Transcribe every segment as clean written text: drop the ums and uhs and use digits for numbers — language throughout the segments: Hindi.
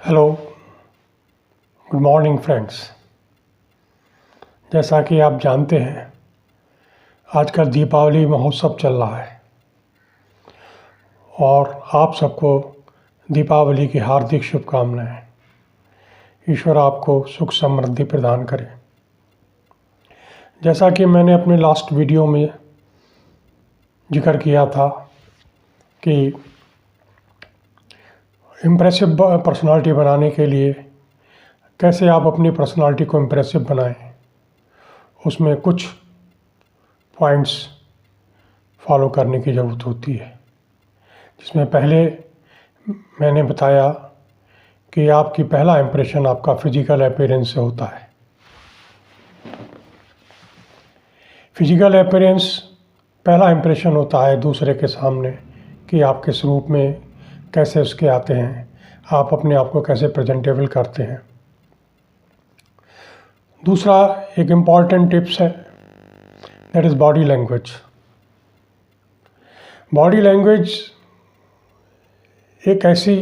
Hello, good morning friends. जैसा कि आप जानते हैं, आजकल दीपावली महोत्सव चल रहा है और आप सबको दीपावली की हार्दिक शुभकामनाएं। ईश्वर आपको सुख समृद्धि प्रदान करे। जैसा कि मैंने अपने लास्ट वीडियो में जिक्र किया था कि इम्प्रेसिव पर्सनालिटी बनाने के लिए कैसे आप अपनी पर्सनालिटी को इम्प्रेसिव बनाएं, उसमें कुछ पॉइंट्स फॉलो करने की ज़रूरत होती है। जिसमें पहले मैंने बताया कि आपकी पहला इम्प्रेशन आपका फिजिकल अपीयरेंस से होता है। फिजिकल अपीयरेंस पहला इम्प्रेशन होता है दूसरे के सामने कि आप किस रूप में कैसे उसके आते हैं, आप अपने आप को कैसे प्रेजेंटेबल करते हैं। दूसरा एक इम्पॉर्टेंट टिप्स है, that is body language. Body language एक ऐसी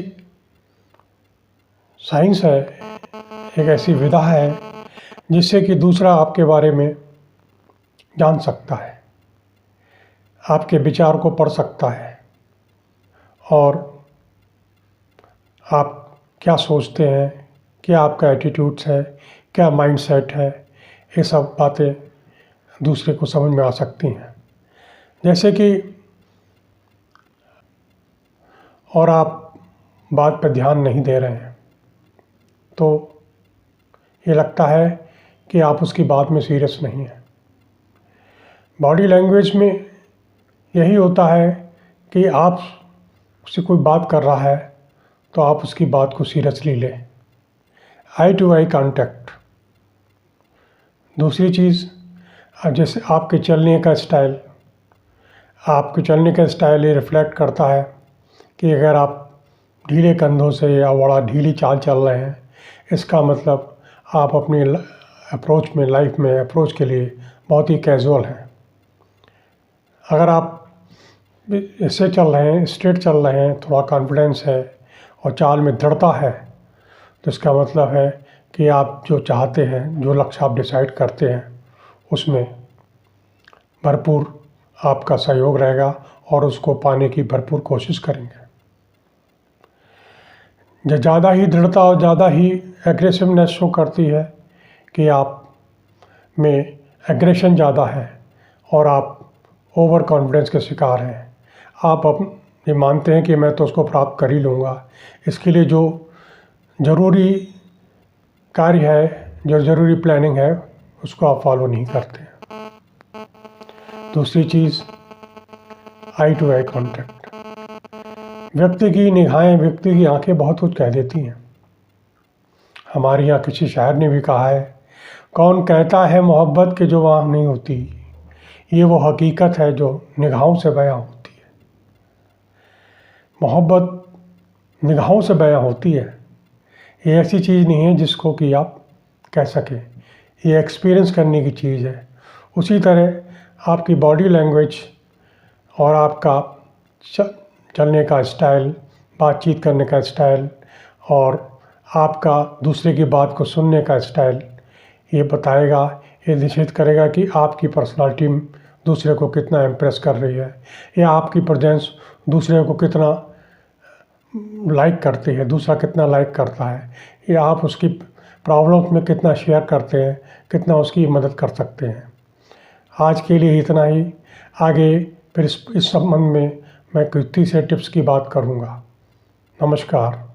साइंस है, एक ऐसी विधा है जिससे कि दूसरा आपके बारे में जान सकता है, आपके विचार को पढ़ सकता है और आप क्या सोचते हैं, क्या आपका एटीट्यूड्स है, क्या माइंडसेट है, ये सब बातें दूसरे को समझ में आ सकती हैं। जैसे कि और आप बात पर ध्यान नहीं दे रहे हैं तो ये लगता है कि आप उसकी बात में सीरियस नहीं हैं। बॉडी लैंग्वेज में यही होता है कि आप से कोई बात कर रहा है तो आप उसकी बात को सीरियसली लें, आई टू आई कांटेक्ट। दूसरी चीज़, जैसे आपके चलने का स्टाइल ये रिफ्लेक्ट करता है कि अगर आप ढीले कंधों से या बड़ा ढीली चाल चल रहे हैं, इसका मतलब आप अपनी लाइफ में अप्रोच के लिए बहुत ही कैजुअल हैं। अगर आप ऐसे चल रहे हैं, स्ट्रेट चल रहे हैं, थोड़ा कॉन्फिडेंस है और चाल में दृढ़ता है, तो इसका मतलब है कि आप जो चाहते हैं, जो लक्ष्य आप डिसाइड करते हैं, उसमें भरपूर आपका सहयोग रहेगा और उसको पाने की भरपूर कोशिश करेंगे। जब ज़्यादा ही दृढ़ता और ज़्यादा ही एग्रेसिवनेस शो करती है कि आप में एग्रेशन ज़्यादा है और आप ओवर कॉन्फिडेंस के शिकार हैं, आप ये मानते हैं कि मैं तो उसको प्राप्त कर ही लूँगा, इसके लिए जो ज़रूरी कार्य है, जो ज़रूरी प्लानिंग है, उसको आप फॉलो नहीं करते हैं। दूसरी चीज़, आई टू आई कॉन्टैक्ट। व्यक्ति की निगाहें, व्यक्ति की आंखें बहुत कुछ कह देती हैं। हमारे यहाँ किसी शायर ने भी कहा है, कौन कहता है मोहब्बत के जो वहाँ नहीं होती, ये वो हकीकत है जो निगाहों से बयां होती है। मोहब्बत निगाहों से बयां होती है, ये ऐसी चीज़ नहीं है जिसको कि आप कह सकें, ये एक्सपीरियंस करने की चीज़ है। उसी तरह आपकी बॉडी लैंग्वेज और आपका चलने का स्टाइल, बातचीत करने का स्टाइल और आपका दूसरे की बात को सुनने का स्टाइल, ये बताएगा, ये निश्चित करेगा कि आपकी पर्सनालिटी दूसरे को कितना इम्प्रेस कर रही है, या आपकी प्रेजेंस दूसरे को कितना लाइक करती है, दूसरा कितना लाइक करता है, या आप उसकी प्रॉब्लम्स में कितना शेयर करते हैं, कितना उसकी मदद कर सकते हैं। आज के लिए इतना ही। आगे फिर इस संबंध में मैं कुछ तीसरे टिप्स की बात करूँगा। नमस्कार।